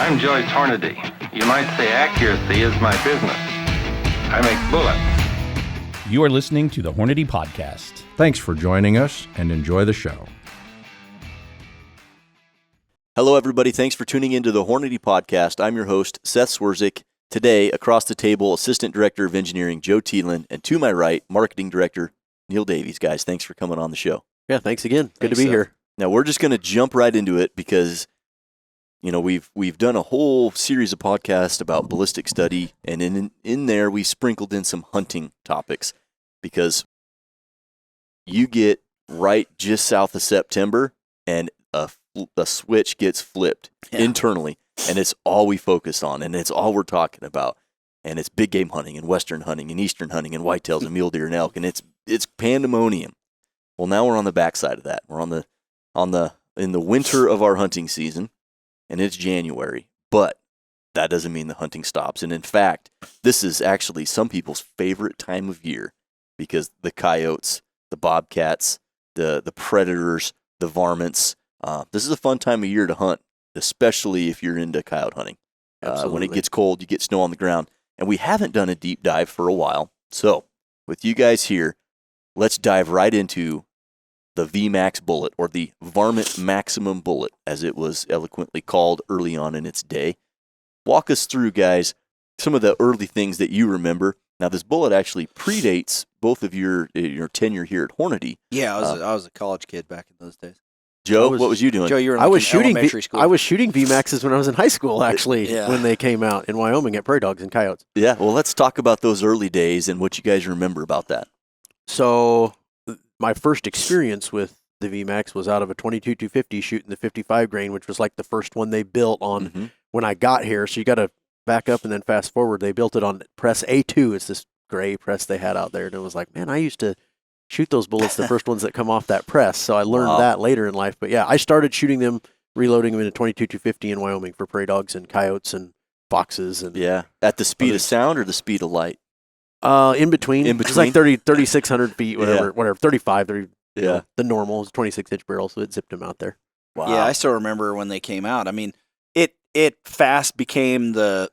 I'm Joyce Hornady. You might say accuracy is my business. I make bullets. You are listening to the Hornady Podcast. Thanks for joining us and enjoy the show. Hello, everybody. Thanks for tuning into the Hornady Podcast. I'm your host, Seth Swerzik. Today, across the table, Assistant Director of Engineering, Joe Thielen, and to my right, Marketing Director, Neil Davies. Guys, thanks for coming on the show. Yeah, thanks again. Good to be here. Now, we're just going to jump right into it because, you know, we've done a whole series of podcasts about ballistic study, and in there we sprinkled in some hunting topics because you get right just south of September and a switch gets flipped internally, and it's all we focus on, and it's all we're talking about, and it's big game hunting and western hunting and eastern hunting and whitetails and mule deer and elk, and it's pandemonium. Well, now we're on the backside of that. We're in the winter of our hunting season, and it's January, but that doesn't mean the hunting stops. And in fact, this is actually some people's favorite time of year because the coyotes, the bobcats, the predators, the varmints. This is a fun time of year to hunt, especially if you're into coyote hunting. When it gets cold, you get snow on the ground. And we haven't done a deep dive for a while. So with you guys here, let's dive right into the VMAX bullet, or the Varmint Maximum bullet, as it was eloquently called early on in its day. Walk us through, guys, some of the early things that you remember. Now, this bullet actually predates both of your tenure here at Hornady. Yeah, I was a college kid back in those days. Joe, what was you doing? Joe, you were in elementary school. I was shooting VMAXs when I was in high school, actually, when they came out in Wyoming at Prairie Dogs and Coyotes. Yeah, well, let's talk about those early days and what you guys remember about that. So my first experience with the VMAX was out of a 22-250 shooting the 55 grain, which was like the first one they built on when I got here. So you got to back up and then fast forward. They built it on press A2. It's this gray press they had out there. And it was like, man, I used to shoot those bullets, the first ones that come off that press. So I learned that later in life. But yeah, I started shooting them, reloading them in a 22-250 in Wyoming for prairie dogs and coyotes and foxes. And at the speed of sound or the speed of light? In between. It's like 3,600 feet, whatever, 35, 30, you know, the normal is 26-inch barrel, so it zipped them out there. Wow. Yeah, I still remember when they came out. I mean, it fast became the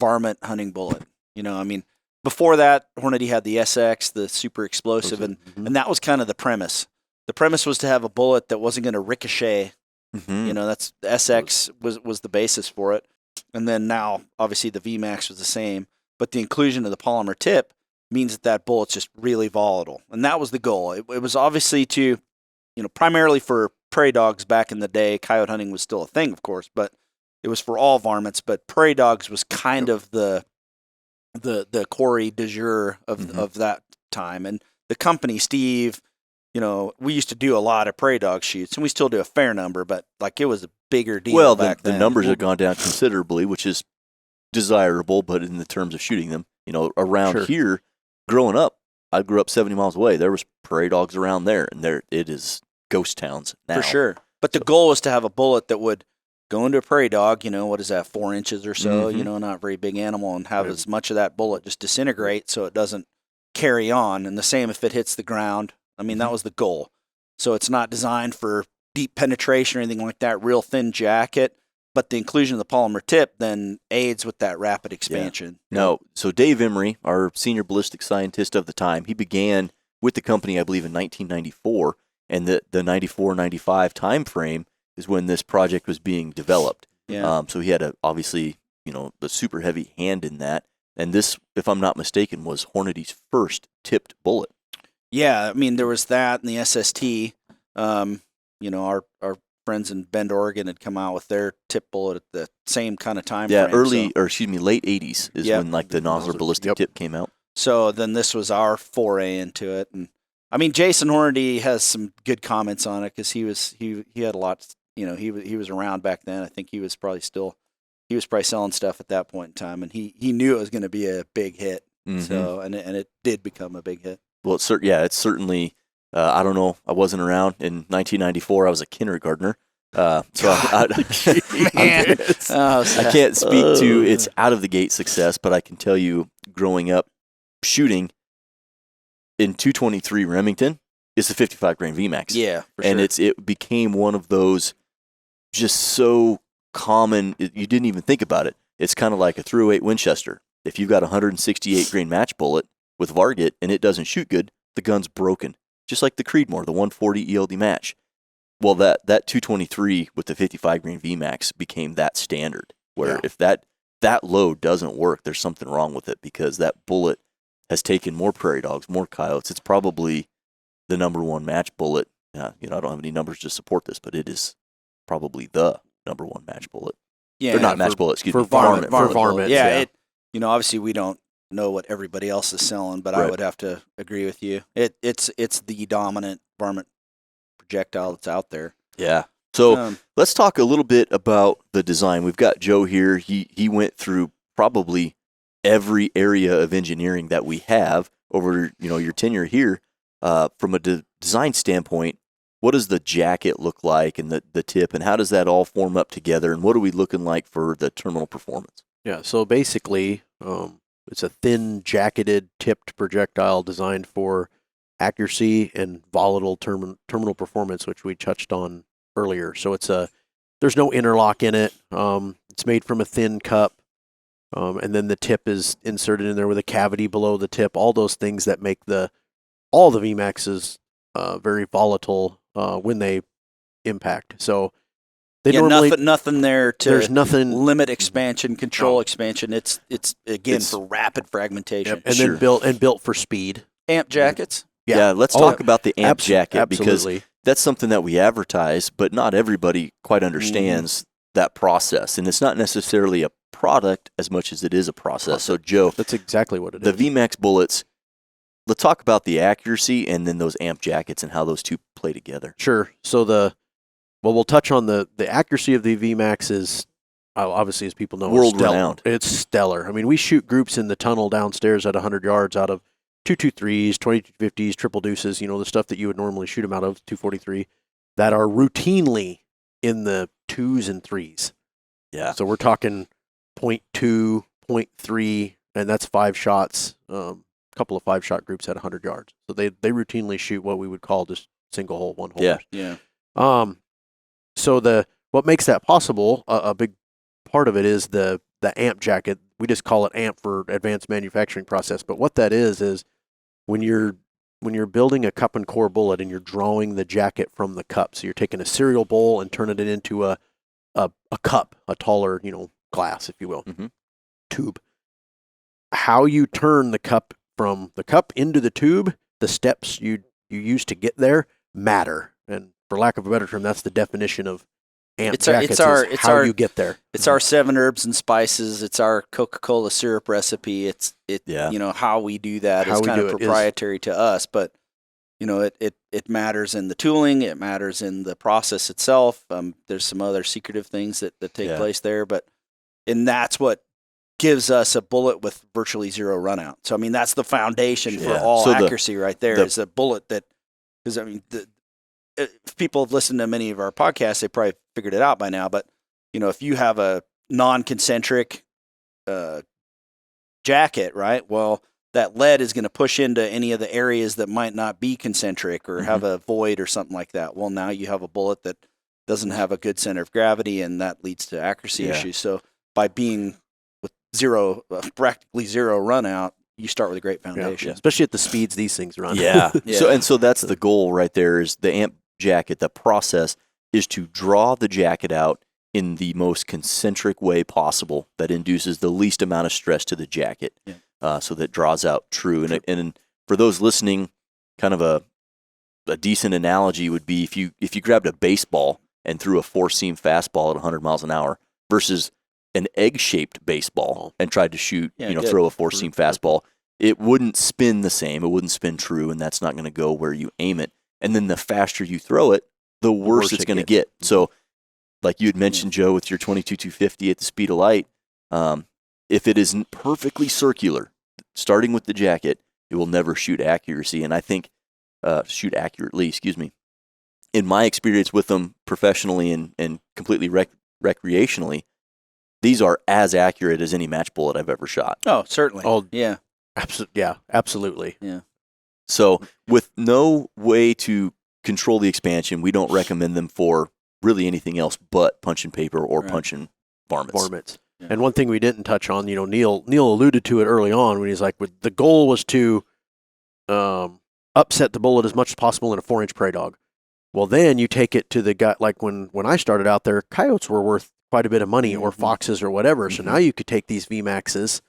varmint hunting bullet. You know, I mean, before that, Hornady had the SX, the super explosive, and that was kind of the premise. The premise was to have a bullet that wasn't going to ricochet. You know, that's the SX was the basis for it. And then now, obviously, the VMAX was the same, but the inclusion of the polymer tip means that bullet's just really volatile. And that was the goal. It was obviously to, you know, primarily for prairie dogs back in the day. Coyote hunting was still a thing, of course, but it was for all varmints. But prairie dogs was kind of the quarry du jour of that time. And the company, Steve, you know, we used to do a lot of prairie dog shoots, and we still do a fair number, but like it was a bigger deal back then. The numbers have gone down considerably, which is desirable, but in the terms of shooting them, you know, around here, growing up, I grew up 70 miles away. There was prairie dogs around there, and it is ghost towns now. For sure. But the goal was to have a bullet that would go into a prairie dog, you know, what is that, 4 inches or so, you know, not a very big animal, and have as much of that bullet just disintegrate so it doesn't carry on. And the same if it hits the ground. I mean, that was the goal. So it's not designed for deep penetration or anything like that, real thin jacket, but the inclusion of the polymer tip then aids with that rapid expansion. Yeah. No, so Dave Emery, our senior ballistic scientist of the time, he began with the company, I believe, in 1994, and the 94-95 time frame is when this project was being developed. Yeah. So he had obviously, you know, a super heavy hand in that. And this, if I'm not mistaken, was Hornady's first tipped bullet. Yeah, I mean, there was that and the SST. You know, our friends in Bend, Oregon had come out with their tip bullet at the same kind of time frame. Late 80s is when like the Nosler ballistic tip came out. So then this was our foray into it. And I mean, Jason Hornady has some good comments on it because he had a lot. You know, he was around back then. I think he was probably selling stuff at that point in time, and he knew it was going to be a big hit. So and it did become a big hit. Well, it's certainly. I don't know. I wasn't around in 1994. I was a kindergartner, so I can't speak to its out of the gate success, but I can tell you, growing up shooting in 223 Remington, it's the 55 grain VMAX. Yeah, for and sure. it became one of those just so common. You didn't even think about it. It's kind of like a .308 Winchester. If you've got a 168 grain match bullet with Varget and it doesn't shoot good, the gun's broken. Just like the Creedmoor, the 140 ELD match. Well, that 223 with the 55 grain VMAX became that standard. Where if that load doesn't work, there's something wrong with it, because that bullet has taken more prairie dogs, more coyotes. It's probably the number one match bullet. I don't have any numbers to support this, but it is probably the number one match bullet. Yeah, or not match bullet, excuse me. Varmint. Varmint. Yeah. Obviously we don't know what everybody else is selling, but Right. I would have to agree with you. It's the dominant varmint projectile that's out there. Yeah. So let's talk a little bit about the design. We've got Joe here. He went through probably every area of engineering that we have over your tenure here. From a design standpoint, what does the jacket look like, and the tip, and how does that all form up together, and what are we looking like for the terminal performance? Yeah, so basically, it's a thin, jacketed, tipped projectile designed for accuracy and volatile terminal performance, which we touched on earlier. So there's no interlock in it. It's made from a thin cup, and then the tip is inserted in there with a cavity below the tip. All those things that make all the VMAXs very volatile when they impact. So they normally nothing there to there's nothing limit expansion, control expansion. It's again for rapid fragmentation. Yep, and then built for speed. Amp jackets. Yeah, let's talk about the amp jacket, absolutely. because that's something that we advertise, but not everybody quite understands that process. And it's not necessarily a product as much as it is a process. So, Joe, that's exactly what it the is. The VMAX bullets, let's talk about the accuracy and then those amp jackets and how those two play together. Sure. So we'll touch on the accuracy of the VMAX is, obviously, as people know, world-renowned. It's stellar. I mean, we shoot groups in the tunnel downstairs at 100 yards out of 223s, 2250s, triple deuces, the stuff that you would normally shoot them out of, 243, that are routinely in the 2s and 3s. Yeah. So we're talking 0.2, 0.3, and that's 5 shots, a couple of 5-shot groups at 100 yards. So they routinely shoot what we would call just single hole, one hole. Yeah. So what makes that possible, a big part of it is the amp jacket. We just call it amp for advanced manufacturing process. But what that is when you're building a cup and core bullet and you're drawing the jacket from the cup. So you're taking a cereal bowl and turning it into a cup, a taller, glass, if you will, tube. How you turn the cup from the cup into the tube, the steps you use to get there matter. And for lack of a better term, that's the definition of amp jackets, how you get there. It's our 7 herbs and spices. It's our Coca-Cola syrup recipe. How we do that is kind of proprietary to us, but it matters in the tooling. It matters in the process itself. There's some other secretive things that take place there, and that's what gives us a bullet with virtually zero run out. So, I mean, that's the foundation for all accuracy right there, is a bullet that, because, I mean, if people have listened to many of our podcasts, they probably figured it out by now. But, if you have a non-concentric jacket, right, well, that lead is going to push into any of the areas that might not be concentric or have a void or something like that. Well, now you have a bullet that doesn't have a good center of gravity, and that leads to accuracy issues. So by being with practically zero run out, you start with a great foundation. Yeah. Especially at the speeds these things run. Yeah. So that's the goal right there, is the amp jacket. The process is to draw the jacket out in the most concentric way possible that induces the least amount of stress to the jacket, so that draws out true. And for those listening, kind of a decent analogy would be if you grabbed a baseball and threw a 4-seam fastball at 100 miles an hour versus an egg-shaped baseball and tried to shoot, throw a 4-seam fastball, it wouldn't spin the same. It wouldn't spin true, and that's not going to go where you aim it. And then the faster you throw it, the worse it's going to get. So, like you had mentioned, Joe, with your 22-250 at the speed of light, if it isn't perfectly circular, starting with the jacket, it will never shoot accuracy. And I think shoot accurately. Excuse me. In my experience with them professionally and completely recreationally, these are as accurate as any match bullet I've ever shot. Oh, certainly. Oh, yeah. Absolutely. Yeah. So with no way to control the expansion, we don't recommend them for really anything else but punching paper or punching varmints. Yeah. And one thing we didn't touch on, Neil alluded to it early on when he's like, the goal was to upset the bullet as much as possible in a 4-inch prairie dog. Well, then you take it to the guy, like when I started out there, coyotes were worth quite a bit of money, or foxes or whatever. So now you could take these VMAXs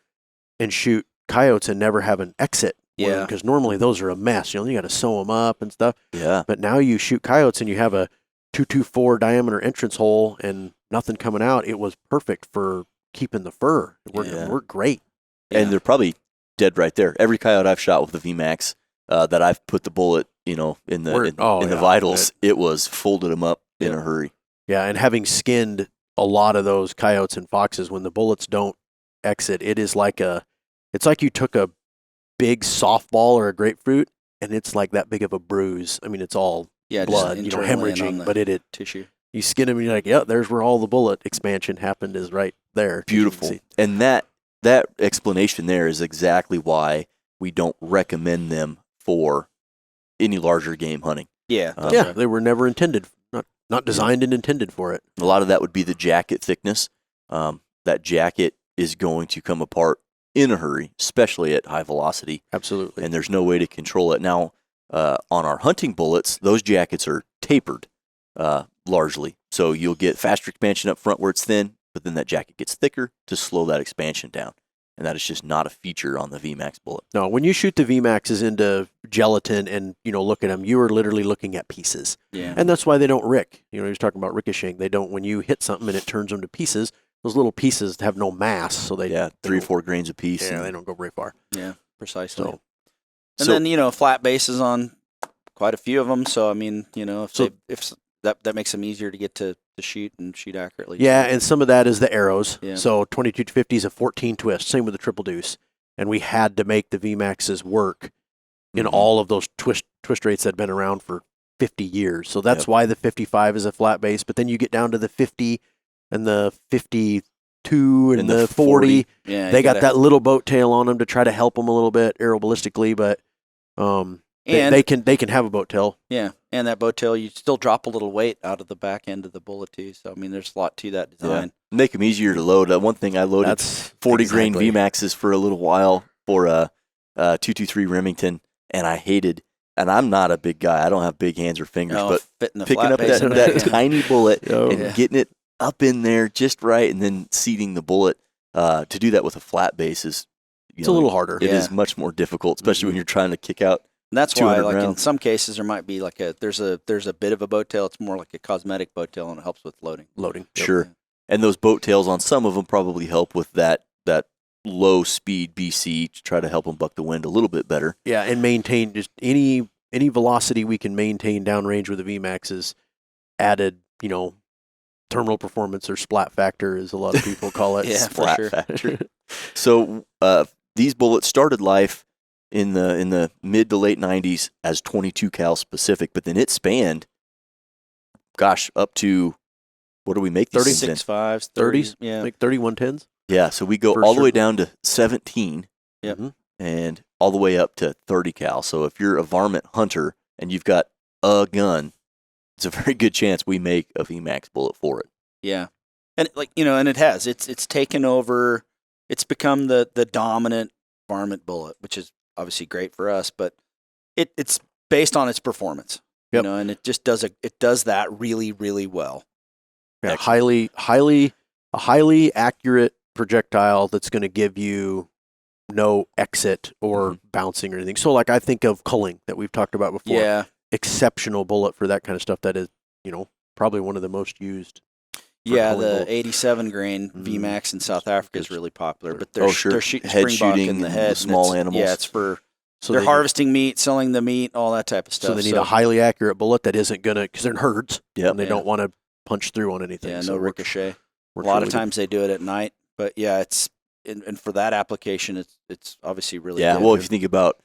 and shoot coyotes and never have an exit. Yeah. Because normally those are a mess. You got to sew them up and stuff. Yeah. But now you shoot coyotes and you have a 224 diameter entrance hole and nothing coming out. It was perfect for keeping the fur. It worked great. And they're probably dead right there. Every coyote I've shot with the VMAX that I've put the bullet, in the vitals, it was folded them up in a hurry. Yeah, and having skinned a lot of those coyotes and foxes, when the bullets don't exit, it's like you took a big softball or a grapefruit, and it's like that big of a bruise. I mean, it's all blood, hemorrhaging, but it tissue. You skin them, and you're like, yeah, there's where all the bullet expansion happened, is right there. Beautiful. And that explanation there is exactly why we don't recommend them for any larger game hunting. Yeah. They were never intended, not designed and intended for it. A lot of that would be the jacket thickness. That jacket is going to come apart in a hurry, especially at high velocity. Absolutely. And there's no way to control it. Now, on our hunting bullets, those jackets are tapered largely. So you'll get faster expansion up front where it's thin, but then that jacket gets thicker to slow that expansion down. And that is just not a feature on the VMAX bullet. No, when you shoot the VMAXs into gelatin and, look at them, you are literally looking at pieces. Yeah. And that's why they don't rick. He was talking about ricocheting. They don't, when you hit something and it turns them to pieces, those little pieces have no mass. So they 3 or 4 grains a piece. Yeah, they don't go very far. Yeah, precisely. So, then, flat bases on quite a few of them. So, I mean, if that makes them easier to get to shoot and shoot accurately. Yeah, and some of that is the arrows. Yeah. So 22-50 is a 14 twist, same with the triple deuce. And we had to make the VMAXs work in all of those twist rates that had been around for 50 years. So that's why the 55 is a flat base. But then you get down to the 50 and the 52 and the 40. Yeah, they got that little boat tail on them to try to help them a little bit aeroballistically, but they can have a boat tail. Yeah, and that boat tail, you still drop a little weight out of the back end of the bullet too. So I mean, there's a lot to that design. Yeah. Make them easier to load. One thing I loaded 40 grain VMAXs for a little while for a 223 Remington, and I hated. And I'm not a big guy. I don't have big hands or fingers, but picking up that tiny bullet and getting it up in there just right, and then seating the bullet to do that with a flat base is it's a little harder. It is much more difficult, especially when you're trying to kick out. And that's why, like rounds. in some cases, there might be like there's a bit of a boat tail. It's more like a cosmetic boat tail, and it helps with loading. Sure. Yeah. And those boat tails on some of them probably help with that low speed BC to try to help them buck the wind a little bit better. Yeah, and maintain just any velocity we can maintain downrange with the VMAX is added. Terminal performance or splat factor, as a lot of people call it. Splat factor. So these bullets started life in the mid to late 90s as 22 cal specific, but then it spanned, up to, what do we make these 36.5s, 30s, yeah, like 3110s. Yeah, so we go all the way down to 17, and all the way up to 30 cal. So if you're a varmint hunter and you've got a gun, it's a very good chance we make a VMAX bullet for it. Yeah, and and it has. It's taken over. It's become the dominant varmint bullet, which is obviously great for us, but it's based on its performance. Yep. And it just does that really, really well. Yeah, a highly accurate projectile that's going to give you no exit or bouncing or anything. So like I think of culling that we've talked about before. Yeah. Exceptional bullet for that kind of stuff. That is, probably one of the most used. Yeah, the 87 grain VMAX in South Africa is really popular, but they're shooting springbuck in the head. Small animals. Yeah, it's for they're harvesting meat, selling the meat, all that type of stuff. So they need a highly accurate bullet that isn't going to, because they're in herds, and they don't want to punch through on anything. Yeah, no ricochet. A lot of times they do it at night, but it's and for that application, it's obviously really good. Well, if you think about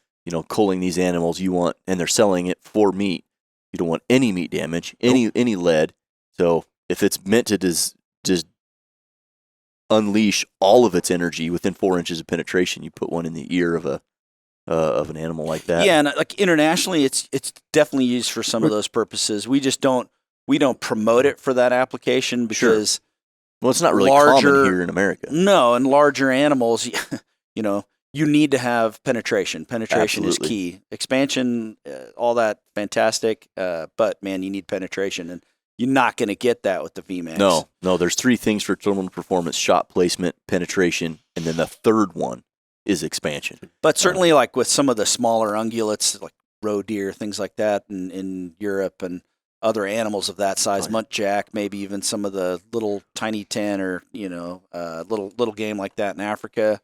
culling these animals, and they're selling it for meat. You don't want any meat damage, any lead. So if it's meant to just unleash all of its energy within 4 inches of penetration, you put one in the ear of an animal like that. Yeah, and like internationally, it's definitely used for some of those purposes. We just don't we don't promote it for that application because Well, it's not really larger, common here in America. No, and larger animals, you know, you need to have penetration. Penetration Absolutely. is key. Expansion, all that fantastic, but man, you need penetration, and you're not going to get that with the VMAX. No. There's 3 things for terminal performance: shot placement, penetration, and then the third one is expansion. But certainly, like with some of the smaller ungulates, like roe deer, things like that, in Europe and other animals of that size, muntjac, maybe even some of the little tiny 10 or little game like that in Africa,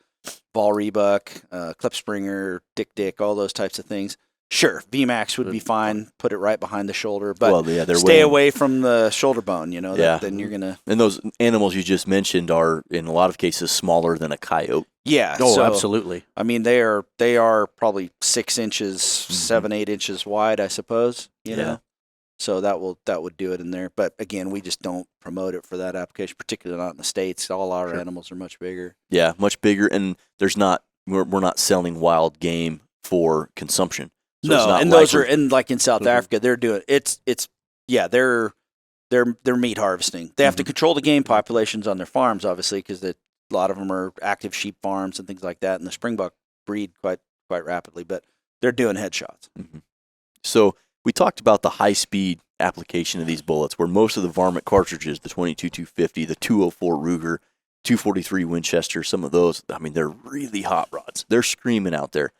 ball rebuck, klipspringer, dick, all those types of things. Sure, VMAX would be fine. Put it right behind the shoulder, but they're stay weighing- away from the shoulder bone. Then you're gonna. And those animals you just mentioned are, in a lot of cases, smaller than a coyote. Yeah. Oh, so, absolutely. I mean, they are probably 6 inches, 7, 8 inches wide, I suppose. You know, so that would do it in there. But again, we just don't promote it for that application, particularly not in the States. All our animals are much bigger. Yeah, much bigger, and we're not selling wild game for consumption. So it's No, not and like those are we're- and like in South Africa, they're doing they're meat harvesting. They have to control the game populations on their farms, obviously, because a lot of them are active sheep farms and things like that, and the springbuck breed quite rapidly. But they're doing headshots. So we talked about the high-speed application of these bullets, where most of the varmint cartridges, the 22-250, the 204 Ruger, 243 Winchester, some of those, I mean, they're really hot rods. They're screaming out there,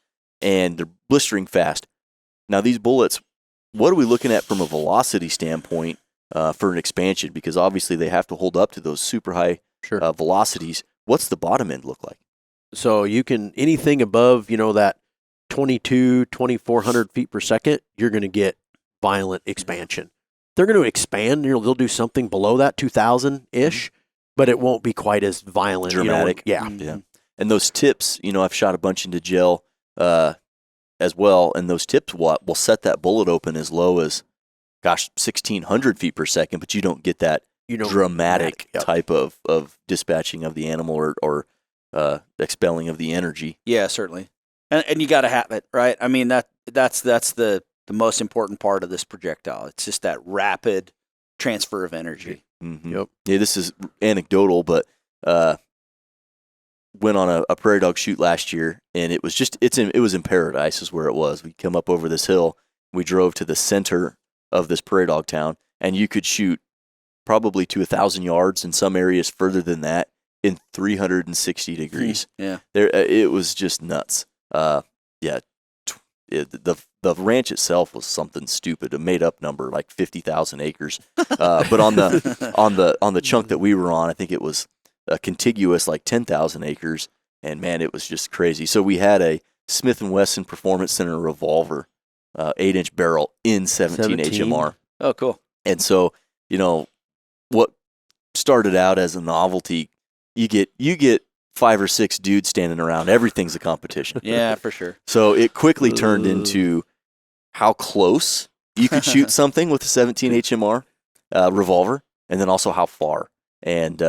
and they're blistering fast. Now, these bullets, what are we looking at from a velocity standpoint for an expansion? Because obviously they have to hold up to those super high velocities. What's the bottom end look like? So you can, anything above, that 2,400 feet per second, you're going to get violent expansion. They're going to expand. They'll do something below that 2,000-ish, but it won't be quite as violent. Dramatic. Yeah. Yeah. And those tips, I've shot a bunch into gel as well, and those tips will set that bullet open as low as, 1,600 feet per second, but you don't get that dramatic type of dispatching of the animal or expelling of the energy. Yeah, certainly, and you got to have it, right? I mean that's the most important part of this projectile. It's just that rapid transfer of energy. Mm-hmm. Yep. Yeah, this is anecdotal, but went on a prairie dog shoot last year, and it was in Paradise is where it was. We come up over this hill. We drove to the center of this prairie dog town, and you could shoot probably to 1,000 yards, in some areas further than that, in 360 degrees. Yeah, it was just nuts. The ranch itself was something stupid, a made up number like 50,000 acres. But on the chunk that we were on, I think it was a contiguous like 10,000 acres, and man, it was just crazy. So we had a Smith & Wesson Performance Center revolver, 8-inch barrel in 17 HMR. Oh, cool. And so, what started out as a novelty, you get 5 or 6 dudes standing around. Everything's a competition. Yeah, for sure. So it quickly turned into how close you could shoot something with a 17 HMR revolver, and then also how far. And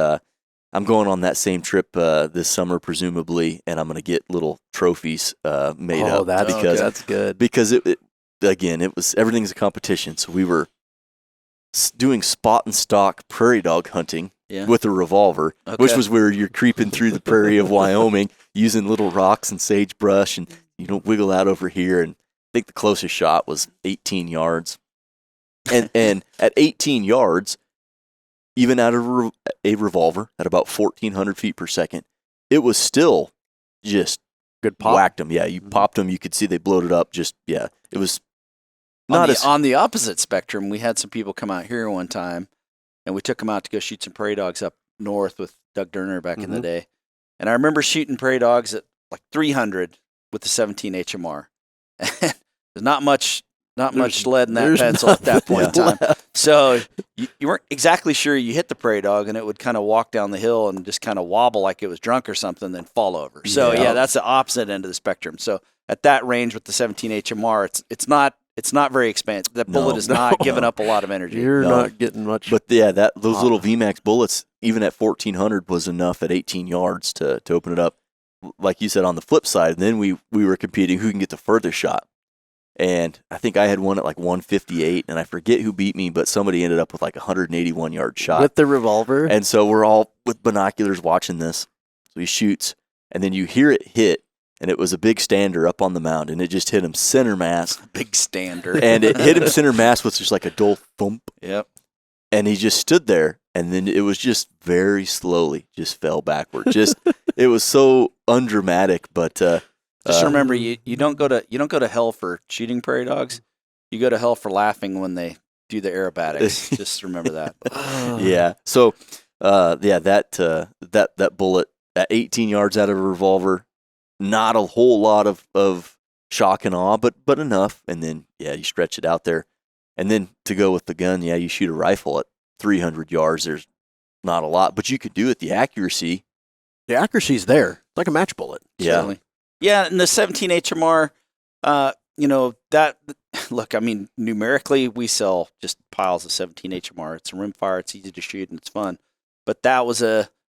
I'm going on that same trip this summer, presumably, and I'm going to get little trophies made up. That's good. Because it was everything's a competition. So we were doing spot and stalk prairie dog hunting with a revolver, which was where you're creeping through the prairie of Wyoming using little rocks and sagebrush, and you don't wiggle out over here. And I think the closest shot was 18 yards. And at 18 yards, even out of a revolver at about 1,400 feet per second, it was still just good pop. Whacked them. Yeah, you popped them. You could see they bloated up. It was not on the opposite spectrum. We had some people come out here one time, and we took them out to go shoot some prairie dogs up north with Doug Durner back in the day. And I remember shooting prairie dogs at like 300 with the 17 HMR. There's not much lead in that pencil at that point in time. So you weren't exactly sure you hit the prairie dog, and it would kind of walk down the hill and just kind of wobble like it was drunk or something, then fall over. So that's the opposite end of the spectrum. So at that range with the 17 HMR, it's not very expansive. That bullet is not giving up a lot of energy. You're not getting much. But those little VMAX bullets, even at 1,400, was enough at 18 yards to open it up. Like you said, on the flip side, then we were competing who can get the furthest shot. And I think I had one at like 158, and I forget who beat me, but somebody ended up with like a 181-yard shot. With the revolver? And so we're all with binoculars watching this. So he shoots, and then you hear it hit, and it was a big stander up on the mound, and it just hit him center mass. Big stander. And it hit him center mass with just like a dull thump. Yep. And he just stood there, and then it was just very slowly just fell backward. Just it was so undramatic, but just remember, you don't go to hell for shooting prairie dogs. You go to hell for laughing when they do the aerobatics. Just remember that. Yeah. So that bullet at 18 yards out of a revolver, not a whole lot of shock and awe, but enough. And then you stretch it out there, and then to go with the gun, you shoot a rifle at 300 yards. There's not a lot, but you could do it. The accuracy. The accuracy's there. It's like a match bullet. Yeah. Certainly. Yeah, and the 17 HMR, that look, I mean, numerically we sell just piles of 17 HMR. It's a rimfire, it's easy to shoot, and it's fun. But that was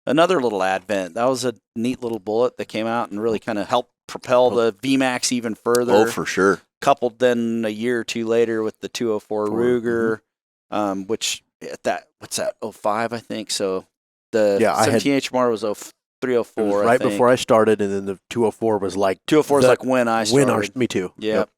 another little advent. That was a neat little bullet that came out and really kind of helped propel the VMAX even further. Oh, for sure. Coupled then a year or two later with the 204 Ruger, which what's that, 05, I think. So the 17 HMR was 304. It was right before I started, and then the 204 was like 204 is like when I started. Me too. Yeah, yep.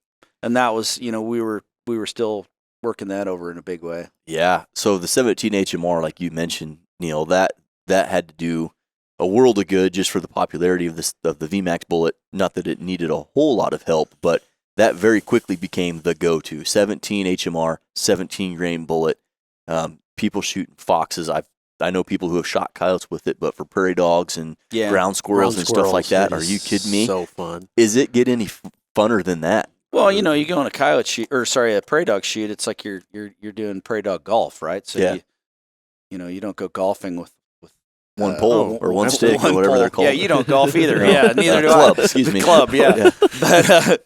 And that was we were still working that over in a big way. Yeah. So the 17 HMR, like you mentioned, Neil, that had to do a world of good just for the popularity of the VMAX bullet. Not that it needed a whole lot of help, but that very quickly became the go-to 17 HMR, 17 grain bullet. People shooting foxes. I know people who have shot coyotes with it, but for prairie dogs and ground squirrels and stuff like that, are you kidding me? So fun. Is it get any funner than that? Well, you go on a coyote shoot, a prairie dog shoot. It's like you're doing prairie dog golf, right? So you don't go golfing with one pole or one stick or whatever they're called. Yeah, you don't golf either. Yeah, neither do club, I. Excuse me. Club, yeah. But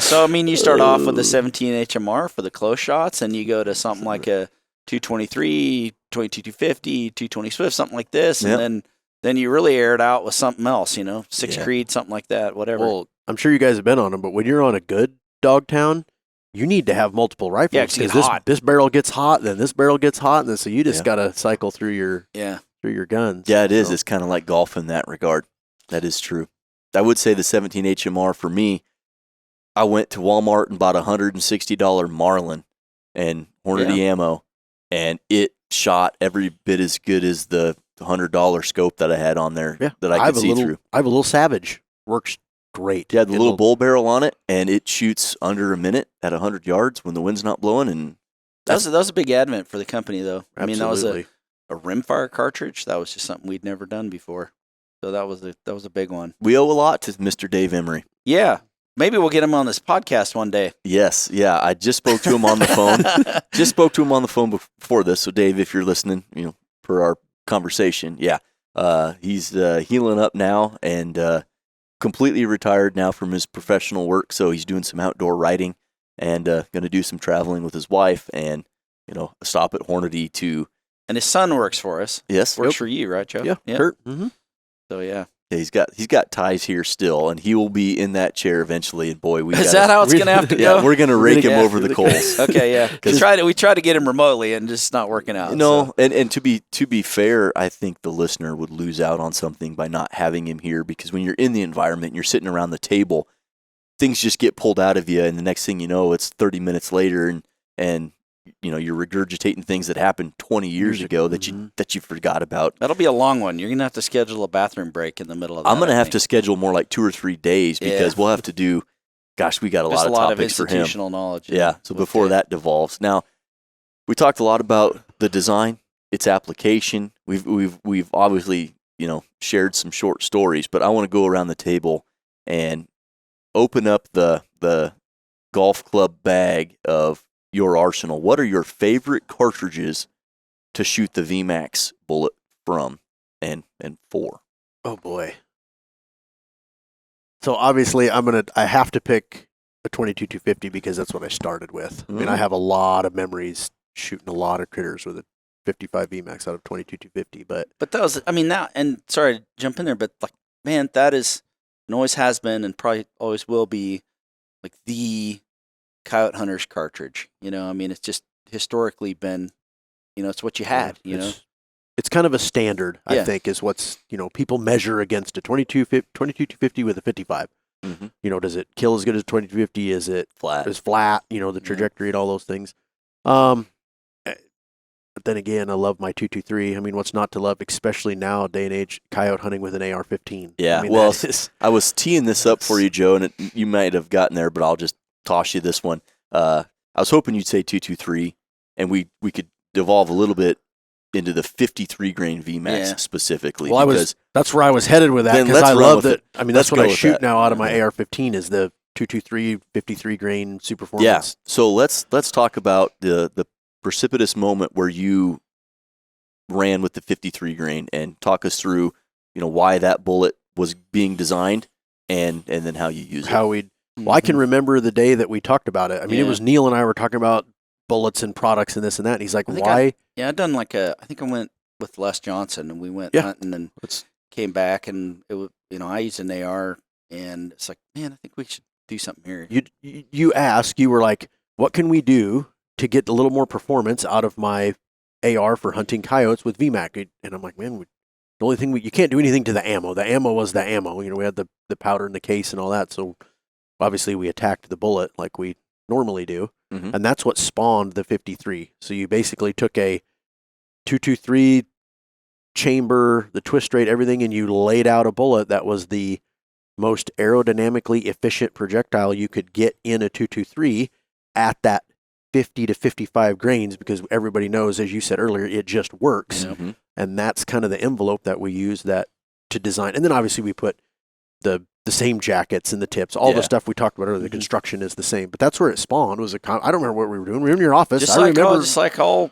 so I mean, you start off with the 17 HMR for the close shots, and you go to something like a 223, 2250, 220 Swift, something like this, and then you really air it out with something else, Six Creed, something like that, whatever. Well, I'm sure you guys have been on them, but when you're on a good dog town, you need to have multiple rifles. Yeah, because this barrel gets hot, then this barrel gets hot, and then so you just got to cycle through your guns. Yeah, it is. It's kind of like golf in that regard. That is true. I would say the 17 HMR for me, I went to Walmart and bought a $160 Marlin and Hornady ammo, and it shot every bit as good as the $100 scope that I had on there that I could see through. I have a little Savage. Works great. Yeah, the little bull barrel on it, and it shoots under a minute at 100 yards when the wind's not blowing. And that was a big advent for the company, though. Absolutely. I mean, that was a rimfire cartridge. That was just something we'd never done before. So that was a big one. We owe a lot to Mr. Dave Emery. Yeah. Maybe we'll get him on this podcast one day. Yes, yeah. I just spoke to him on the phone. Before this. So, Dave, if you're listening, for our conversation, he's healing up now and completely retired now from his professional work. So he's doing some outdoor riding and going to do some traveling with his wife and a stop at Hornady to. And his son works for us. Yes, works for you, right, Joe? Yeah, Kurt. Mm-hmm. So yeah. He's got ties here still, and he will be in that chair eventually. And boy, is that how it's going to have to go? Yeah, we're going to rake him over the coals. Okay, yeah. We tried to get him remotely, and just not working out. And to be fair, I think the listener would lose out on something by not having him here, because when you're in the environment, and you're sitting around the table, things just get pulled out of you, and the next thing you know, it's 30 minutes later, and you're regurgitating things that happened 20 years ago that you forgot about. That'll be a long one. You're going to have to schedule a bathroom break in the middle of that. I'm going to have to schedule more like 2 or 3 days because we'll have to do, we got a lot of topics for him. Institutional knowledge. Yeah, so before that devolves. Now, we talked a lot about the design, its application. We've obviously, shared some short stories, but I want to go around the table and open up the golf club bag of your arsenal. What are your favorite cartridges to shoot the VMAX bullet from and for? Oh boy. So obviously I have to pick a 22-250 because that's what I started with. I mean, I have a lot of memories shooting a lot of critters with a 55 VMAX out of 22-250, but that was, now, and sorry to jump in there, but man, that is and always has been and probably always will be the Coyote Hunter's cartridge. You know, I mean, it's just historically been, you know, it's what you had. You know, it's kind of a standard. Yeah. I think is what's people measure against a 22-250 with a 55. Mm-hmm. You know, does it kill as good as 22-250? Is it Flat. Is flat? You know, the trajectory and all those things. But then again, I love my 223. I mean, what's not to love, especially now, day and age, coyote hunting with an AR-15. Yeah, I mean, well, that is, I was teeing this up for you, Joe, and you might have gotten there, but I'll just toss you this one. I was hoping you'd say 223, and we could devolve a little bit into the 53 grain VMAX specifically. well, that's where I was headed with that, because I love that. I mean, that's what I shoot now out of my AR-15 is the 223 53 grain super performance. Yeah. So let's talk about the precipitous moment where you ran with the 53 grain and talk us through, why that bullet was being designed and then how you use it. Well, I can remember the day that we talked about it. I mean, it was Neil and I were talking about bullets and products and this and that. And he's like, why? I'd done I think I went with Les Johnson and we went hunting and came back and it was, I used an AR and it's like, man, I think we should do something here. You were like, what can we do to get a little more performance out of my AR for hunting coyotes with VMAC? And I'm like, man, the only thing you can't do anything to the ammo. The ammo was the ammo. We had the powder in the case and all that. So obviously we attacked the bullet like we normally do. Mm-hmm. And that's what spawned the 53. So you basically took a 223 chamber, the twist rate, everything, and you laid out a bullet that was the most aerodynamically efficient projectile you could get in a 223 at that 50 to 55 grains, because everybody knows, as you said earlier, it just works. Mm-hmm. And that's kind of the envelope that we use that to design. And then obviously we put the same jackets and the tips, all the stuff we talked about earlier. The construction is the same, but that's where it spawned. I don't remember what we were doing. We were in your office. Just like all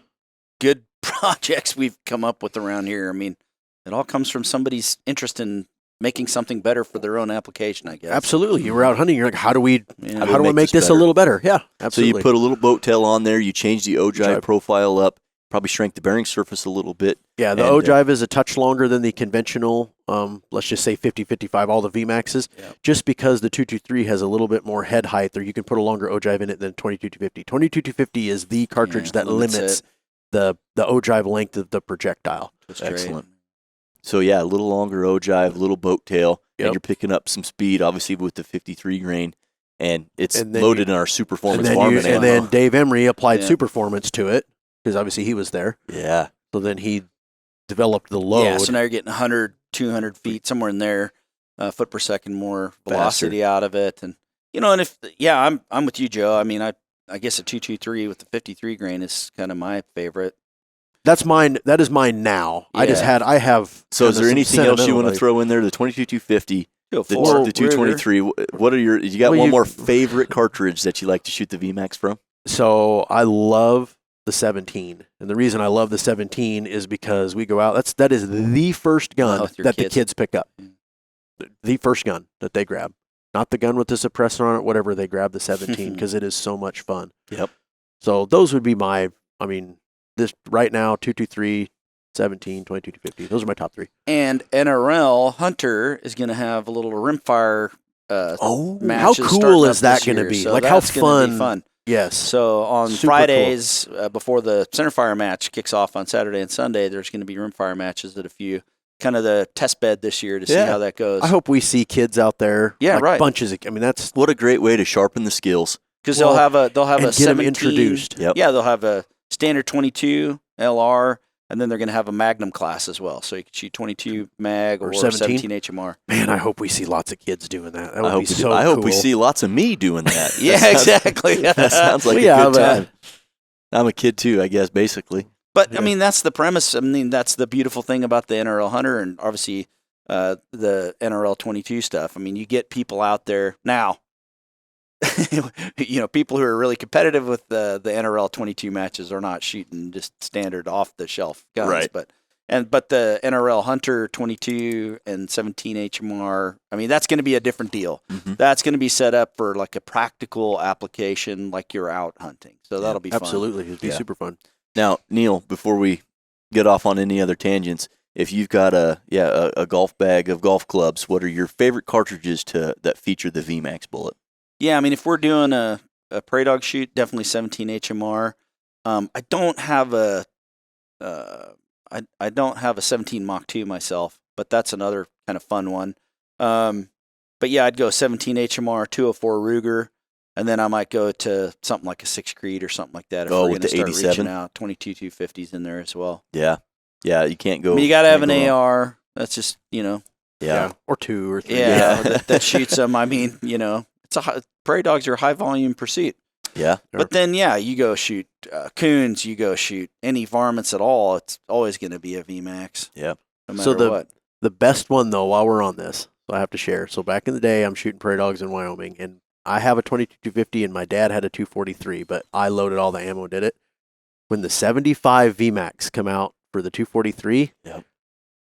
good projects we've come up with around here. I mean, it all comes from somebody's interest in making something better for their own application, I guess. Absolutely. You were out hunting. You're like, how do we make this a little better? Yeah, absolutely. So you put a little boat tail on there. You change the ogive profile up. Probably shrank the bearing surface a little bit. Yeah, the ogive is a touch longer than the conventional, let's just say 50-55, all the VMAXs, just because the 223 has a little bit more head height, or you can put a longer ogive in it than 22-250. 22-250 is the cartridge that limits the ogive length of the projectile. That's excellent. So a little longer ogive, little boat tail, and you're picking up some speed, obviously, with the 53 grain, and it's loaded in our Super Performance Varmint ammo. And then Dave Emery applied Super Performance to it, because obviously he was there. Yeah. So then he developed the load. Yeah, so now you're getting 100, 200 feet, somewhere in there, foot per second more velocity out of it. And, and if, I'm with you, Joe. I mean, I guess a 223 with the 53 grain is kind of my favorite. That's mine. That is mine now. Yeah. I have. So is there anything else you want to throw in there? The 22-250, the 223. What are you got one more favorite cartridge that you like to shoot the VMAX from? So I love the 17, and the reason I love the 17 is because we go out. That is the first gun that the kids pick up. The first gun that they grab, not the gun with the suppressor on it. Whatever, they grab the 17 because it is so much fun. Yep. So those would be my. I mean, this right now 223, 17, 22-250. Those are my top three. And NRL Hunter is going to have a little rimfire. How cool is that going to be? So like how fun. Yes. So on Fridays, before the centerfire match kicks off on Saturday and Sunday, there's going to be rimfire matches at a few, kind of the test bed this year to see how that goes. I hope we see kids out there. Yeah, right. Bunches. I mean, that's what a great way to sharpen the skills. Because they'll have a get 17, them introduced. Yep. Yeah, they'll have a standard 22 LR, and then they're going to have a Magnum class as well. So you can shoot 22 mag or 17 HMR. Man, I hope we see lots of kids doing that. That would be so cool. I hope we see lots of me doing that. Exactly. That sounds like a good time. I'm a kid too, I guess, basically. But, I mean, that's the premise. I mean, that's the beautiful thing about the NRL Hunter and obviously the NRL 22 stuff. I mean, you get people out there now. People who are really competitive with the NRL 22 matches are not shooting just standard off the shelf guns, right? But the NRL Hunter 22 and 17 HMR, I mean, that's going to be a different deal. Mm-hmm. That's going to be set up for like a practical application, like you're out hunting. So that'll be fun. Absolutely, it'll be super fun. Now, Neil, before we get off on any other tangents, if you've got a golf bag of golf clubs, what are your favorite cartridges that feature the VMAX bullet? Yeah, I mean, if we're doing a a prairie dog shoot, definitely 17 HMR. I don't have a I don't have a 17 Mach 2 myself, but that's another kind of fun one. But yeah, I'd go 17 HMR, 204 Ruger, and then I might go to something like a 6 Creed or something like that. If we're with going to the start 87? reaching out, 22 250s in there as well. Yeah. Yeah, you can't go. I mean, you got to have can't an go wrong. AR. That's just, Yeah. Or 2 or 3. yeah, that shoots them. I mean, prairie dogs are a high volume pursuit. Yeah. But then, you go shoot coons, you go shoot any varmints at all. It's always going to be a VMAX. Yeah. No matter what. The best one, though, while we're on this, so I have to share. So back in the day, I'm shooting prairie dogs in Wyoming, and I have a 22-250, and my dad had a 243, but I loaded all the ammo, did it. When the 75 VMAX come out for the 243, Yep.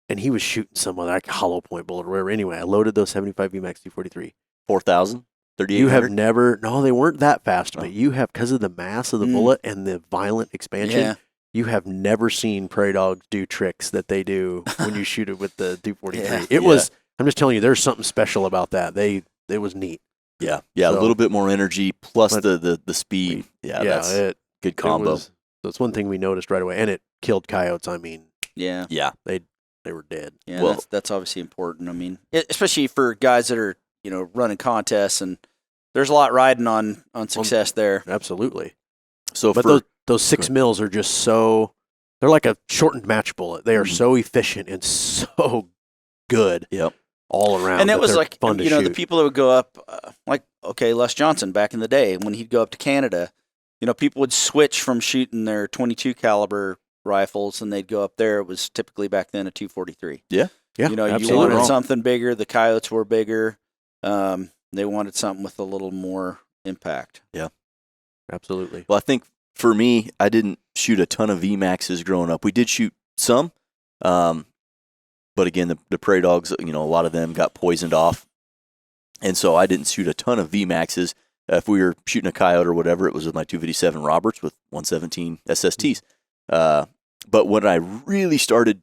and he was shooting some other like hollow point bullet or whatever. Anyway, I loaded those 75 VMAX 243. 4,000? 3,800? You have never, no, they weren't that fast, Oh. but you have, because of the mass of the bullet and the violent expansion, Yeah. you have never seen prairie dogs do tricks that they do when you shoot it with the 243. Yeah. It was, I'm just telling you, there's something special about that. It was neat. Yeah. Yeah, So- a little bit more energy plus But- the speed. Yeah, that's good combo. That's one thing we noticed right away, and it killed coyotes. I mean, Yeah. Yeah. they were dead. Yeah, Well- that's obviously important. I mean, especially for guys that are, running contests, and there's a lot riding on success there. Absolutely. So But for those 6 mils are just so, they're like a shortened match bullet. They are Mhm. so efficient and so good Yep. all around. And it that was they're like, fun to the shoot. people that would go up, Les Johnson back in the day when he'd go up to Canada, people would switch from shooting their 22 caliber rifles and they'd go up there. It was typically back then a 243. Yeah, You absolutely. wanted something bigger. The coyotes were bigger. They wanted something with a little more impact. Absolutely. Well, I think for me, I didn't shoot a ton of VMAXs growing up. We did shoot some, but again, the prairie dogs, a lot of them got poisoned off, and so I didn't shoot a ton of VMAXs. If we were shooting a coyote or whatever, it was with my 257 Roberts with 117 SSTs. But when I really started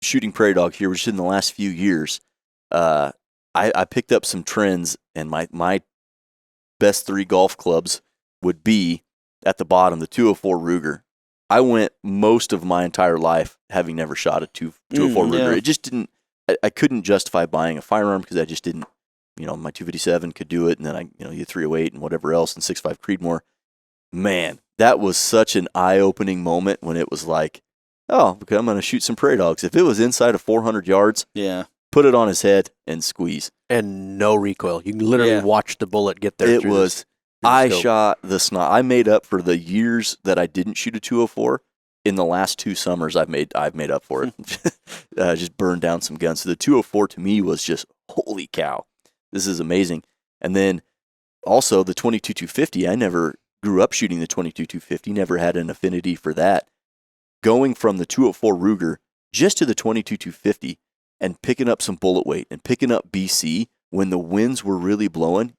shooting prairie dog here, which in the last few years, I picked up some trends, and my best 3 golf clubs would be at the bottom, the 204 Ruger. I went most of my entire life having never shot a 204 Ruger. yeah. It just didn't, I couldn't justify buying a firearm because I just didn't, my 257 could do it, and then you 308 and whatever else, and 6.5 Creedmoor. Man, that was such an eye-opening moment when it was like, oh, okay, I'm going to shoot some prairie dogs. If it was inside of 400 yards, Yeah. put it on his head and squeeze. And no recoil. You can literally Yeah. watch the bullet get there. It through was. through the I scope. shot the snot. I made up for the years that I didn't shoot a 204. In the last 2 summers, I've made up for it. Just burned down some guns. So the 204 to me was just, holy cow, this is amazing. And then also the 22-250. I never grew up shooting the 22-250. Never had an affinity for that. Going from the 204 Ruger just to the 22-250 and picking up some bullet weight and picking up BC when the winds were really blowing,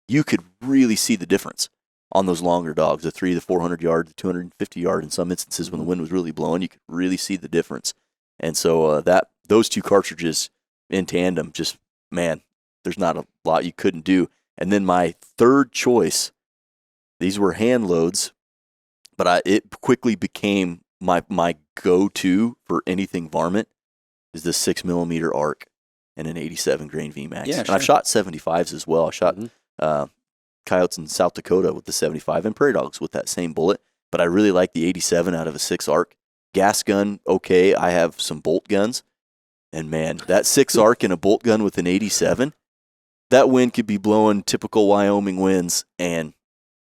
you could really see the difference on those longer dogs, the 300, the 400 yard, the 250 yard. In some instances, when the wind was really blowing, you could really see the difference. And so those 2 cartridges in tandem, just, man, there's not a lot you couldn't do. And then my third choice, these were hand loads, but it quickly became my go-to for anything varmint is the 6mm arc and an 87 grain VMAX. Yeah, and sure. I've shot 75s as well. I shot coyotes in South Dakota with the 75 and prairie dogs with that same bullet, but I really like the 87 out of a 6 arc. Gas gun, okay, I have some bolt guns, and man, that 6 arc and a bolt gun with an 87, that wind could be blowing typical Wyoming winds, and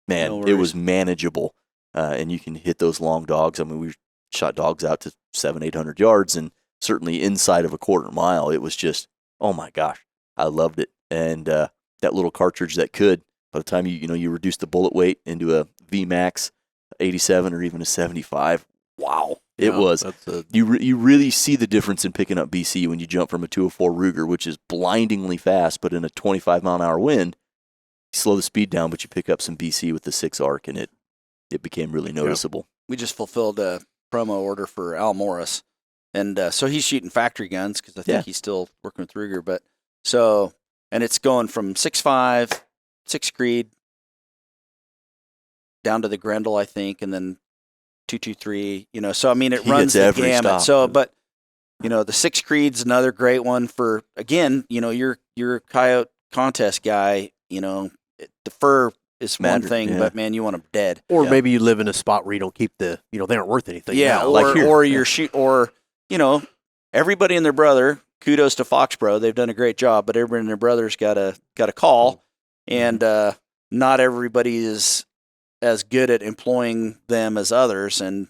man, No it worries. was manageable. And you can hit those long dogs. I mean, we shot dogs out to 700-800 yards, and certainly inside of a quarter mile. It was just, oh my gosh, I loved it. And that little cartridge that could, by the time you reduce the bullet weight into a VMAX 87 or even a 75, wow, it was. You really see the difference in picking up BC when you jump from a 204 Ruger, which is blindingly fast, but in a 25-mile-an-hour wind, you slow the speed down, but you pick up some BC with the 6 arc, and it became really noticeable. We just fulfilled a promo order for Al Morris. And so he's shooting factory guns because I think he's still working with Ruger. But and it's going from 6.5, 6 Creed, down to the Grendel, I think, and then 223. So I mean, it He runs gets the every gamut. stop. So, but the 6 Creed's another great one for, again, you're a coyote contest guy. The fur is one Matter, thing, yeah. but man, you want them dead. Or Yeah. maybe you live in a spot where you don't keep they aren't worth anything. Yeah, now. or like here. or you're everybody and their brother. Kudos to Foxborough, they've done a great job, but everybody and their brother's got a call, and not everybody is as good at employing them as others. And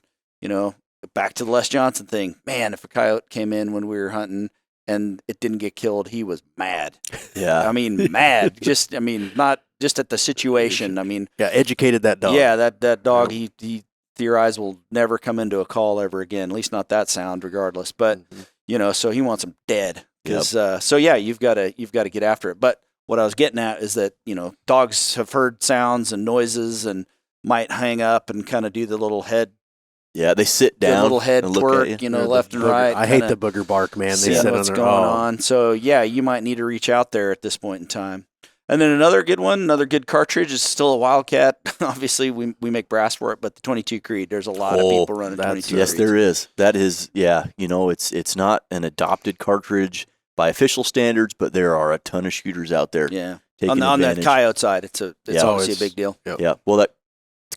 back to the Les Johnson thing, man, if a coyote came in when we were hunting and it didn't get killed, he was mad. Yeah. I mean, mad. Not just at the situation. I mean, Yeah, educated that dog. yeah, that dog, he theorized will never come into a call ever again. At least not that sound, regardless. But so he wants him dead. Because you've got to get after it. But what I was getting at is that dogs have heard sounds and noises and might hang up and kind of do the little head, Yeah, they sit the down little head and look twerk, at you. left and Booger. right. I hate kinda the booger bark, man. They seeing sit what's on going on. So you might need to reach out there at this point in time. And then another good cartridge is still a Wildcat. Obviously, we make brass for it, but the 22 Creed. There's a lot of people running 22. Yes, Creeds. there is. That is, it's not an adopted cartridge by official standards, but there are a ton of shooters out there. Yeah, taking on the advantage. coyote side, it's obviously a it's- big deal. Yeah, well, that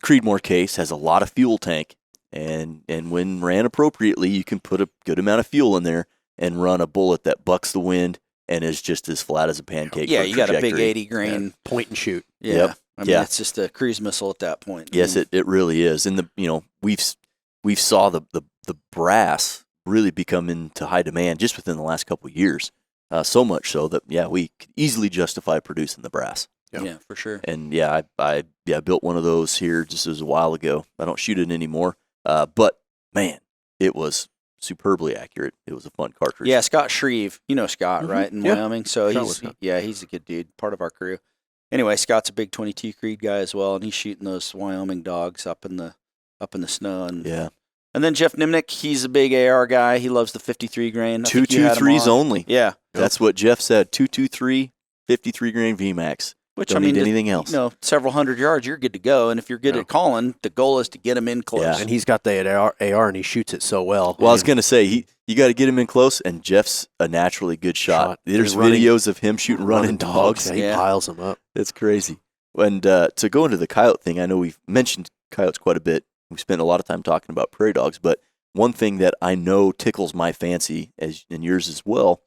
Creedmoor case has a lot of fuel tank, and when ran appropriately, you can put a good amount of fuel in there and run a bullet that bucks the wind and is just as flat as a pancake. Yeah, for you got a big trajectory. 80 grain. point and shoot. Yeah, Yep. I mean it's just a cruise missile at that point. Yes, it really is. And we've saw the brass really become into high demand just within the last couple of years. So much so that we could easily justify producing the brass. Yeah, for sure. And I built one of those here just as a while ago. I don't shoot it anymore. But man, it was superbly accurate. It was a fun cartridge. Yeah, Scott Shreve. You know Scott, Mhm. right? In Yeah. Wyoming. So Scott was good. he's a good dude, part of our crew. Anyway, Scott's a big 22 Creed guy as well, and he's shooting those Wyoming dogs up in the snow. And Yeah. and then Jeff Nimnick, he's a big AR guy. He loves the 53 grain. I think you had him 223s on. only. Yeah, That's what Jeff said. 223, 53 grain VMAX. which Don't I mean, need just, anything else. several hundred yards, you're good to go. And if you're good at calling, the goal is to get him in close. Yeah. And he's got the AR and he shoots it so well. Well, I was going to say, you got to get him in close, and Jeff's a naturally good shot. There's He's running- videos of him shooting running dogs. Yeah, he Yeah. piles them up. It's crazy. And to go into the coyote thing, I know we've mentioned coyotes quite a bit. We spent a lot of time talking about prairie dogs, but one thing that I know tickles my fancy, and yours as well,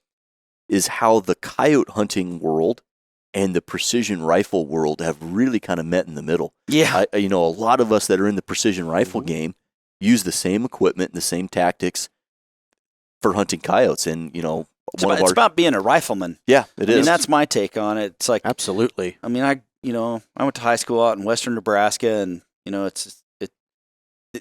is how the coyote hunting world and the precision rifle world have really kind of met in the middle. Yeah. A lot of us that are in the precision rifle game use the same equipment and the same tactics for hunting coyotes. And, It's about being a rifleman. yeah, it I is. mean, that's my take on it. It's like, Absolutely. I mean, I went to high school out in western Nebraska, and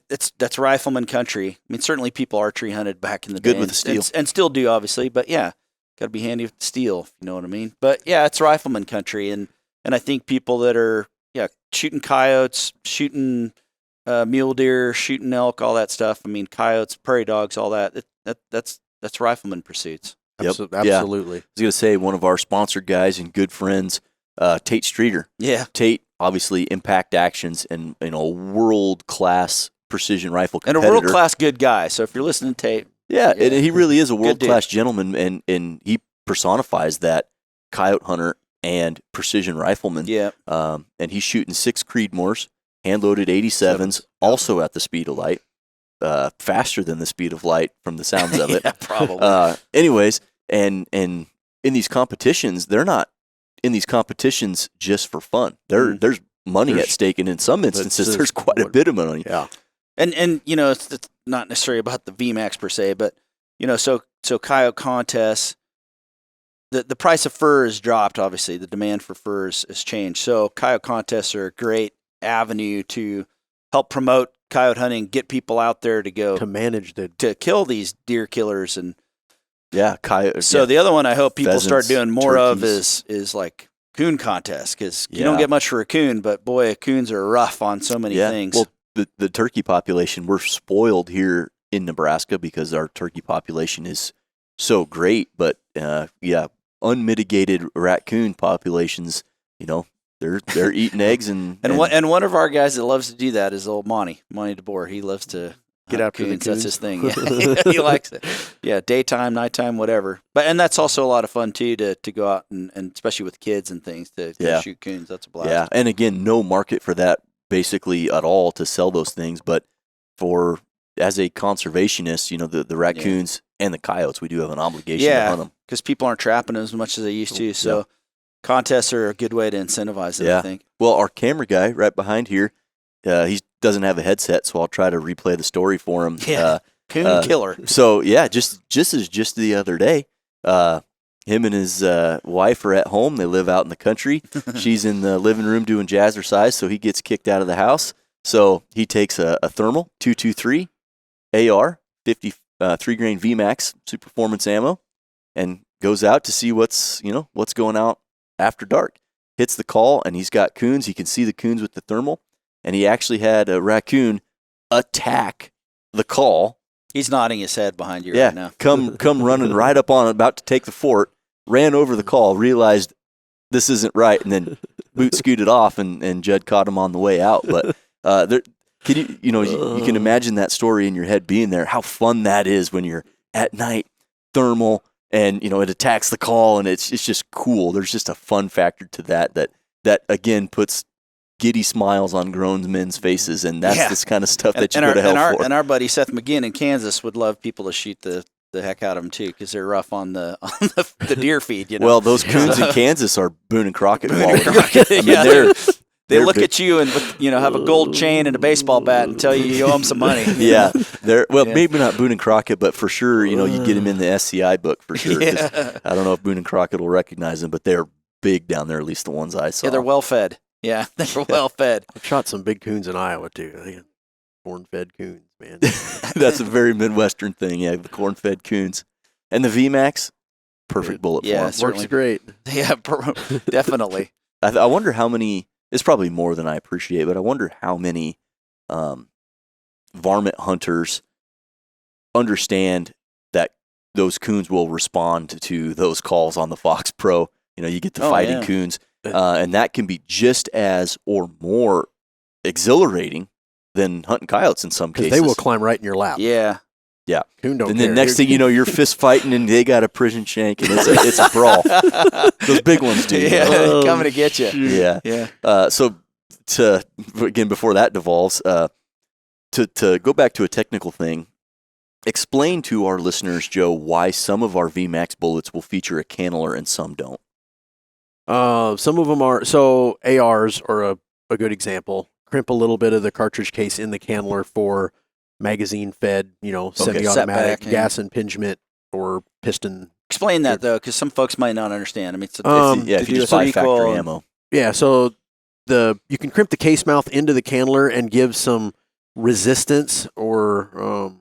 that's rifleman country. I mean, certainly people archery hunted back in the day, Good with the steel. and still do, obviously. But yeah, got to be handy with the steel, if you know what I mean. But yeah, it's rifleman country, and I think people that are shooting coyotes, shooting mule deer, shooting elk, all that stuff. I mean, coyotes, prairie dogs, all that. That's rifleman pursuits. Yep. Absolutely. I was going to say, one of our sponsored guys and good friends, Tate Streeter. Yeah. Tate, obviously, Impact Actions and world-class precision rifle And a competitor. world-class good guy. So if you're listening, Tate, Yeah, Yeah. and he really is a Good world-class gentleman, and he personifies that coyote hunter and precision rifleman. yeah. And he's shooting 6 Creedmoors, hand-loaded 87s, also at the speed of light, faster than the speed of light from the sounds of it. Yeah, probably. Anyways, and in these competitions, they're not in these competitions just for fun. There's money at stake, and in some instances, there's quite a bit of money. Yeah. And it's not necessarily about the VMAX per se, but so coyote contests, the price of fur has dropped. Obviously, the demand for furs has changed. So coyote contests are a great avenue to help promote coyote hunting, get people out there to go To manage the to kill these deer killers. And Yeah, coyote. so the other one I hope people start Pheasants, doing more of turkeys. is like coon contests, because you Yeah. don't get much for a coon, but boy, coons are rough on so many things. Well, the turkey population, we're spoiled here in Nebraska because our turkey population is so great. But unmitigated raccoon populations, they're eating eggs and one of our guys that loves to do that is old Monty DeBoer. He loves to Get after the coons. That's coons. his thing. Yeah. He likes it. Yeah, daytime, nighttime, whatever. And that's also a lot of fun too to go out and especially with kids and things to go shoot coons. That's a blast. Yeah, and again, no market for that basically at all to sell those things, but as a conservationist, the raccoons and the coyotes, we do have an obligation to hunt them. Because people aren't trapping them as much as they used to. So contests are a good way to incentivize it, I think. Well, our camera guy right behind here, he doesn't have a headset, so I'll try to replay the story for him. Yeah, coon killer. So, just the other day, him and his wife are at home. They live out in the country. She's in the living room doing jazzercise, so he gets kicked out of the house. So he takes a thermal 223 AR 53 grain VMAX super performance ammo and goes out to see what's going out after dark. Hits the call and he's got coons. He can see the coons with the thermal, and he actually had a raccoon attack the call. He's nodding his head behind you right now. come running right up on it, about to take the fort. Ran over the call, realized this isn't right, and then boot scooted off, and Judd caught him on the way out. But you can imagine that story in your head being there. How fun that is when you're at night, thermal, and it attacks the call, and it's just cool. There's just a fun factor to that again puts giddy smiles on grown men's faces, and that's this kind of stuff that you go to hell for. And our buddy Seth McGinn in Kansas would love people to shoot the heck out of them too, because they're rough on the deer feed. Well, those coons in Kansas are Boone and Crockett quality. I mean, they look big. At you and have a gold chain and a baseball bat and tell you owe them some money. Yeah, maybe not Boone and Crockett, but for sure, you get them in the SCI book for sure. Yeah. I don't know if Boone and Crockett will recognize them, but they're big down there. At least the ones I saw. Yeah, they're well fed. Yeah, they're well fed. I've shot some big coons in Iowa too. They got corn-fed coons, man. That's a very Midwestern thing. Yeah, the corn-fed coons and the VMAX, perfect bullet for them. Works great. Yeah, definitely. I wonder how many. It's probably more than I appreciate, but I wonder how many varmint hunters understand that those coons will respond to those calls on the Fox Pro. You get the fighting coons, and that can be just as or more exhilarating than hunting coyotes in some cases. They will climb right in your lap. Yeah. Yeah. Coon don't and care. then next thing you know, you're fist fighting, and they got a prison shank, and it's a brawl. Those big ones do. Yeah, coming to get you. Yeah. Yeah. So before that devolves, to go back to a technical thing, explain to our listeners, Joe, why some of our VMAX bullets will feature a canneler and some don't. Some of them are. So ARs are a good example. Crimp a little bit of the cartridge case in the canneler for magazine-fed, semi-automatic setback, gas impingement or piston. Explain that though, because some folks might not understand. I mean, it's if you just buy factory ammo. Yeah, so you can crimp the case mouth into the canneler and give some resistance, or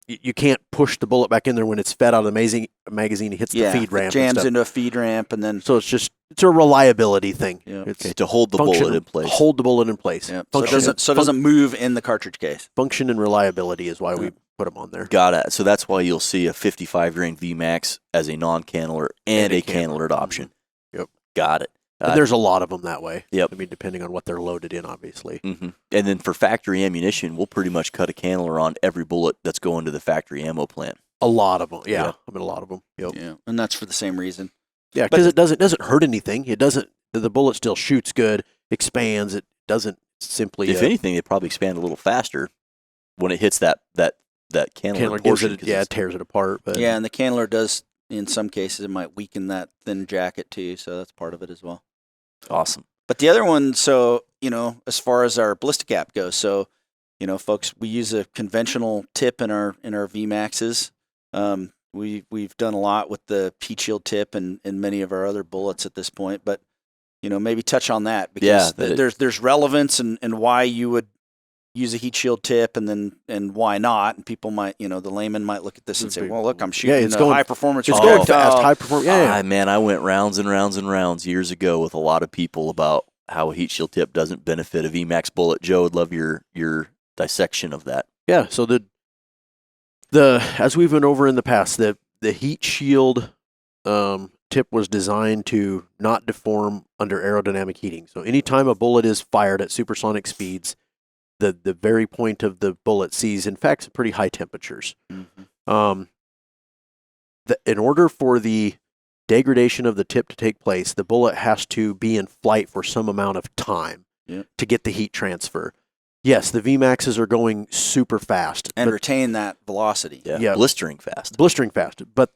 you can't push the bullet back in there when it's fed out of the magazine. It hits the feed ramp. It jams into a feed ramp, and then so it's a reliability thing. Yeah. It's to hold the bullet in place. Hold the bullet in place. Yeah. So it doesn't move in the cartridge case. Function and reliability is why we put them on there. Got it. So that's why you'll see a 55 grain VMAX as a non-canneler and a cannelered option. Yep. Got it. And there's a lot of them that way. Yep. I mean, depending on what they're loaded in, obviously. Mm-hmm. And then for factory ammunition, we'll pretty much cut a canneler on every bullet that's going to the factory ammo plant. A lot of them. Yeah. I mean, a lot of them. Yep. Yeah. And that's for the same reason. Yeah, because it doesn't hurt anything. It doesn't. The bullet still shoots good, expands. It doesn't simply. If anything, they probably expand a little faster when it hits that canneler portion. It tears it apart. But yeah, and the canneler does, in some cases, it might weaken that thin jacket too. So that's part of it as well. Awesome. But the other one, so as far as our ballistic cap goes, so folks, we use a conventional tip in our VMAXs. We've done a lot with the heat shield tip and many of our other bullets at this point, but maybe touch on that because there's relevance and why you would use a heat shield tip and why not, and people might the layman might look at this and say, well, look, I'm shooting it's going high performance. It's going fast, high performance. Yeah. Man, I went rounds and rounds and rounds years ago with a lot of people about how a heat shield tip doesn't benefit a VMAX bullet. Joe, would love your dissection of that. Yeah. So the as we've went over in the past, the heat shield tip was designed to not deform under aerodynamic heating. So anytime a bullet is fired at supersonic speeds, the very point of the bullet sees, in fact, some pretty high temperatures. Mm-hmm. In order for the degradation of the tip to take place, the bullet has to be in flight for some amount of time to get the heat transfer. Yes, the VMAXs are going super fast. And retain that velocity. Yeah. Blistering fast. But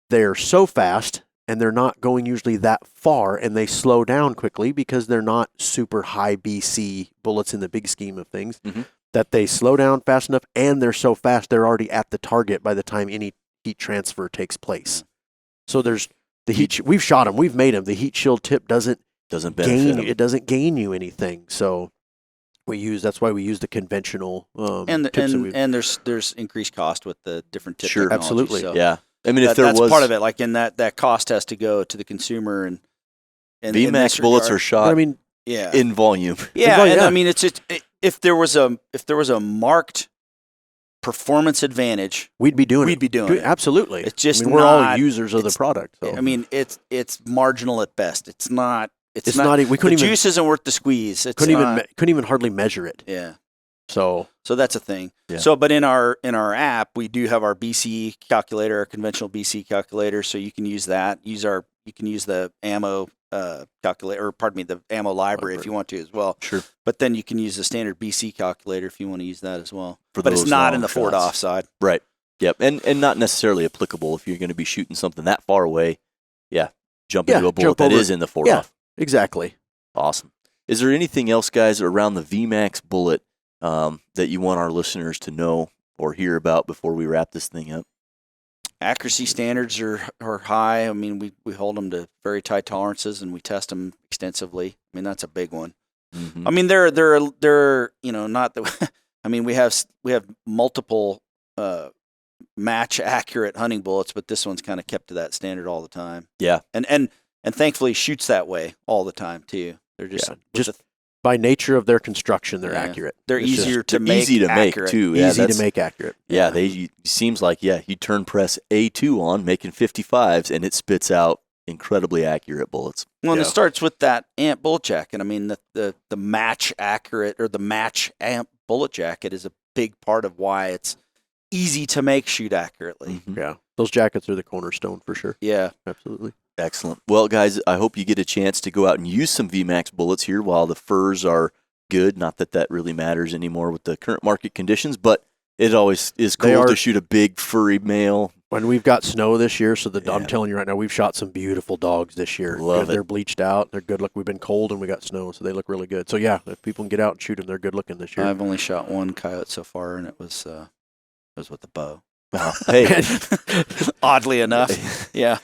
they're so fast, and they're not going usually that far, and they slow down quickly because they're not super high BC bullets in the big scheme of things, that they slow down fast enough, and they're so fast they're already at the target by the time any heat transfer takes place. So there's the heat. We've shot them. We've made them. The heat shield tip doesn't benefit gain. them. It doesn't gain you anything. So that's why we use the conventional tips. And there's increased cost with the different tip Sure, technology. absolutely. So Yeah. I mean, if there that's was part of it, like in that cost has to go to the consumer, and VMAX bullets are shot I mean, in volume. I mean, it's just if there was a marked performance advantage, we'd be doing it. Absolutely. It's just we're all not- users of the it's- product. So. I mean, it's marginal at best. It's not. it's not. We The couldn't even juice isn't worth the squeeze. It's not, couldn't even hardly measure it. Yeah. So So that's a thing. Yeah. So, but in our app, we do have our BC calculator, our conventional BC calculator. So you can use that. You can use the ammo calculator, or pardon me, the ammo library if you want to as well. Sure. But then you can use the standard BC calculator if you want to use that as well. For But it's those not long in the Ford shots. offside. Right. Yep. And not necessarily applicable if you're going to be shooting something that far away. Yeah. Jump into a bullet jump that over. is in the Ford Yeah. off. exactly. Awesome. Is there anything else, guys, around the VMAX bullet that you want our listeners to know or hear about before we wrap this thing up? Accuracy standards are high. I mean, we hold them to very tight tolerances, and we test them extensively. I mean, that's a big one. Mm-hmm. I mean, they're not the. I mean, we have multiple match accurate hunting bullets, but this one's kind of kept to that standard all the time. Yeah. And thankfully shoots that way all the time too. They're just By nature of their construction, they're Yeah. accurate. they're It's just easier to They're make easy to make accurate. too. Yeah, easy to that's- make accurate. Yeah, seems like you turn press A2 on, making 55s, and it spits out incredibly accurate bullets. Well, and Yeah. it starts with that amp bullet jacket. I mean, the match accurate or the match amp bullet jacket is a big part of why it's easy to make shoot accurately. Mhm. Yeah, those jackets are the cornerstone for sure. Yeah. Absolutely. Excellent. Well, guys, I hope you get a chance to go out and use some VMAX bullets here while the furs are good. Not that really matters anymore with the current market conditions, but it always is cool to shoot a big furry male. When we've got snow this year, so Yeah. I'm telling you right now, we've shot some beautiful dogs this year. Love it. They're bleached out. They're good look. We've been cold and we got snow, so they look really good. So yeah, if people can get out and shoot them, they're good looking this year. I've only shot one coyote so far, and it was with a bow. Hey, Oddly enough, yeah.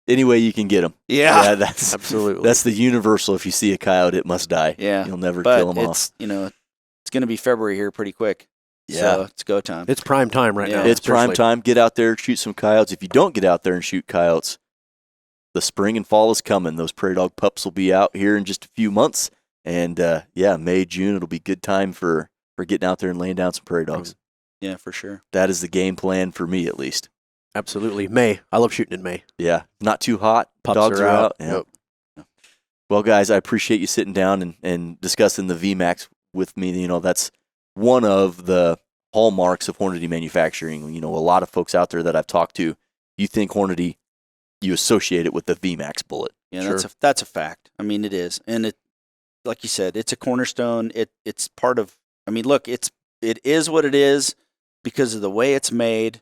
any way you can get them. Yeah. That's Absolutely. that's the universal. If you see a coyote, it must die. Yeah. You'll never But kill them it's off. it's going to be February here pretty quick. Yeah. So it's go time. It's prime time right Yeah. now. It's prime seriously. time. Get out there, shoot some coyotes. If you don't get out there and shoot coyotes, the spring and fall is coming. Those prairie dog pups will be out here in just a few months. And May, June, it'll be good time for getting out there and laying down some prairie dogs. Yeah, for sure. That is the game plan for me, at least. Absolutely. May. I love shooting in May. Yeah, not too hot. Pups Dogs are out. Yeah. Yep. Well, guys, I appreciate you sitting down and discussing the VMAX with me. You know, that's one of the hallmarks of Hornady manufacturing. You know, a lot of folks out there that I've talked to, you think Hornady, you associate it with the VMAX bullet. Yeah, Sure. that's a fact. I mean, it is, and it, like you said, it's a cornerstone. It's part of. I mean, look, it is what it is because of the way it's made,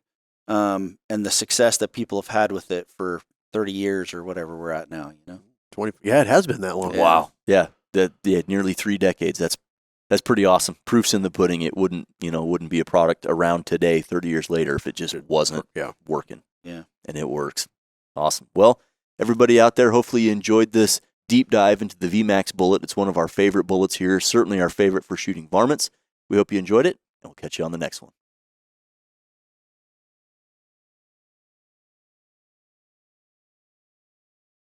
and the success that people have had with it for 30 years or whatever we're at now. You know, 20. Yeah, it has been that long. Yeah. Wow. Yeah. Nearly 3 decades. That's pretty awesome. Proof's in the pudding. It wouldn't be a product around today, 30 years later, if it just wasn't working. Yeah. And it works. Awesome. Well, everybody out there, hopefully you enjoyed this deep dive into the VMAX bullet. It's one of our favorite bullets here, certainly our favorite for shooting varmints. We hope you enjoyed it, and we'll catch you on the next one.